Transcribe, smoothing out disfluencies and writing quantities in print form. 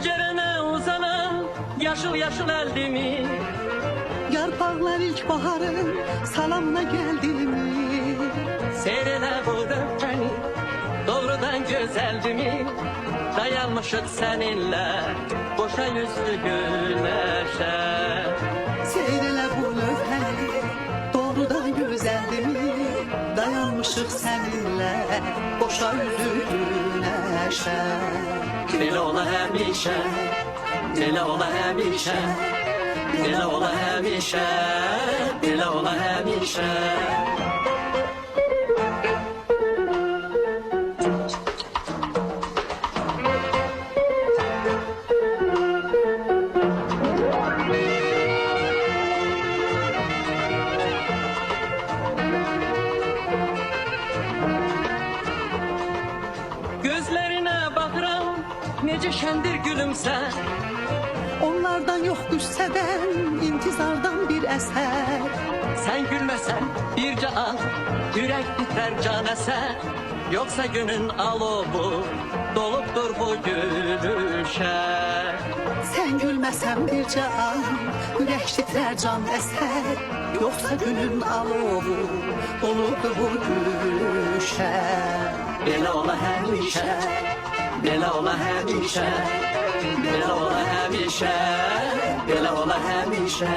Pencerene uzanan yaşıl yaşıl eldimi, Yarpaqlar ilkbaharın salamına geldi mi? seyrele bu öpeni, doğrudan güzeldi mi? Dayanmışık seninle, boşa yüzlü güneşe. Seyrelə bu lövhəni, doğrudan gözəldi mi? Dayanmışıq səninlə, boşa üzü günəşə. Belə ola həmişə, belə ola həmişə, belə ola həmişə, belə ola həmişə. Gözlerine bakıram, nece şendir gülümser. Onlardan yox qüssədən, intizardan bir əsər. Sen gülmesen bir can, yürek titrer can eser. Yoksa günün alovu doluptur bu gülüşe. Sən gülməsən bir can, ürək titrər can əsər. Yoxsa günün alovu, olurdu bu gülüşə. Belə ola həmişə, belə ola həmişə, belə ola həmişə, belə ola həmişə.